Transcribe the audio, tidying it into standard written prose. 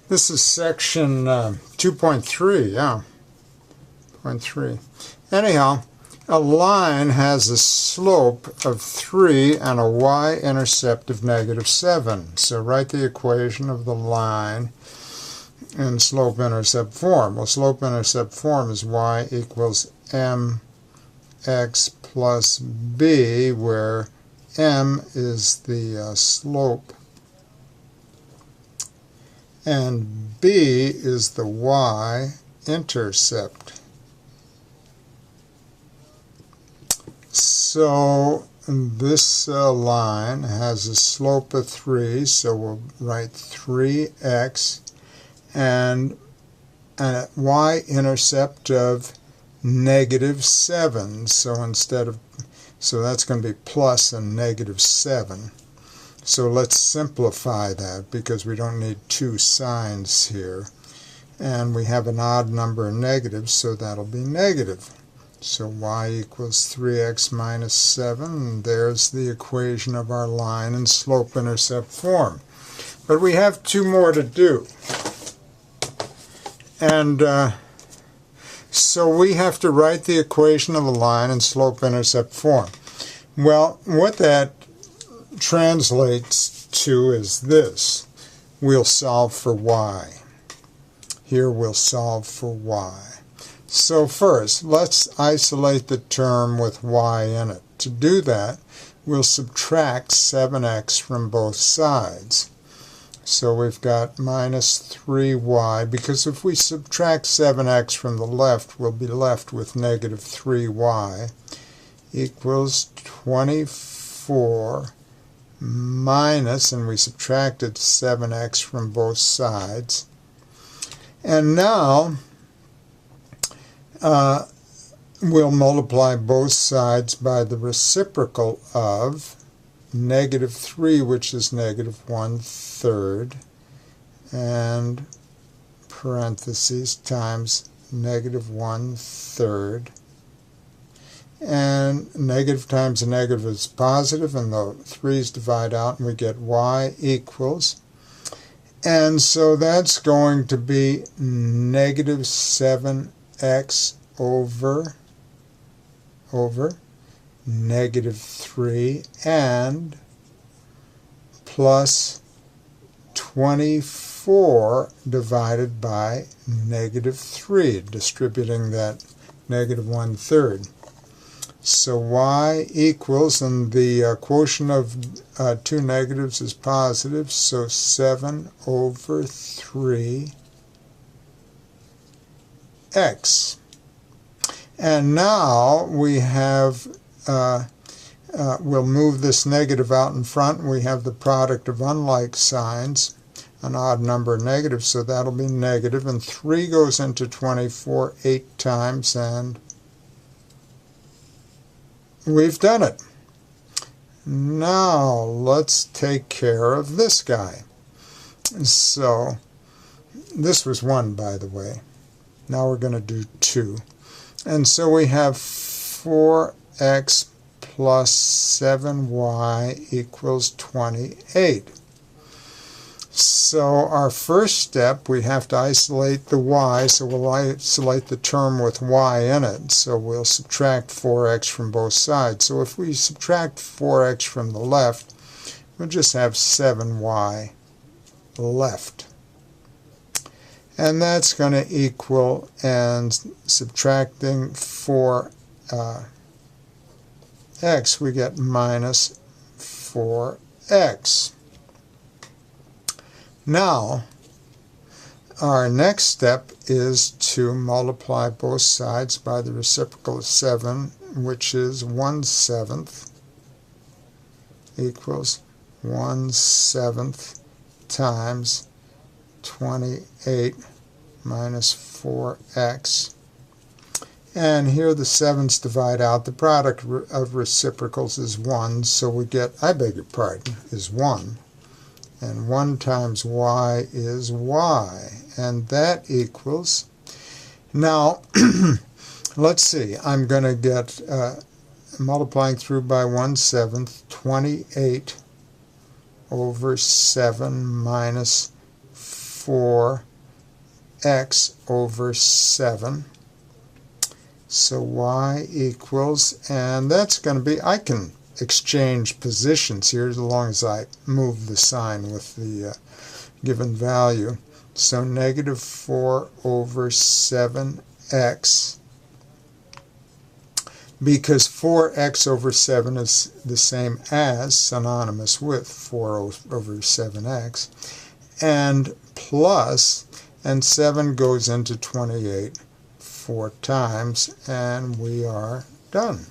This is section 2.3, yeah, 0.3. Anyhow, a line has a slope of 3 and a y-intercept of -7. So write the equation of the line in slope-intercept form. Well, slope-intercept form is y equals mx plus b, where m is the slope and b is the y-intercept. So this line has a slope of 3, so we'll write 3x and a y-intercept of -7. So that's going to be plus a -7. So let's simplify that because we don't need two signs here. And we have an odd number of negatives, so that'll be negative. So y equals 3x minus 7, and there's the equation of our line in slope-intercept form. But we have two more to do. And so we have to write the equation of the line in slope-intercept form. Well, what that translates to is this. We'll solve for y. Here we'll solve for y. So first, let's isolate the term with y in it. To do that, we'll subtract 7x from both sides. So we've got minus 3y, because if we subtract 7x from the left, we'll be left with negative 3y equals 24 minus, and we subtracted 7x from both sides. And now we'll multiply both sides by the reciprocal of negative 3, which is negative 1/3, and parentheses times negative 1/3. And negative times a negative is positive, and the 3's divide out, and we get y equals. And so that's going to be negative 7x over negative 3 and plus 24 divided by negative 3, distributing that negative 1/3. So y equals, and the quotient of two negatives is positive, so 7 over 3x. And now we have, we'll move this negative out in front, and we have the product of unlike signs, an odd number of negatives, so that'll be negative, and 3 goes into 24 8 times, and we've done it. Now let's take care of this guy. So this was 1, by the way. Now we're going to do 2. And so we have 4x plus 7y equals 28. So our first step, we have to isolate the y, so we'll isolate the term with y in it. So we'll subtract 4x from both sides. So if we subtract 4x from the left, we'll just have 7y left. And that's going to equal, and subtracting 4x, we get minus 4x. Now, our next step is to multiply both sides by the reciprocal of 7, which is 1/7 equals 1/7 times 28 minus 4x. And here the 7's divide out. The product of reciprocals is 1, so we get, I beg your pardon, is 1. And 1 times y is y. And that equals, now, let's see, I'm going to get, multiplying through by 1/7, 28 over 7 minus 4x over 7. So y equals, and that's going to be, I can exchange positions here as long as I move the sign with the given value. So negative 4 over 7x, because 4x over 7 is the same as, synonymous with 4 over 7x, and plus, and 7 goes into 28 4 times, and we are done.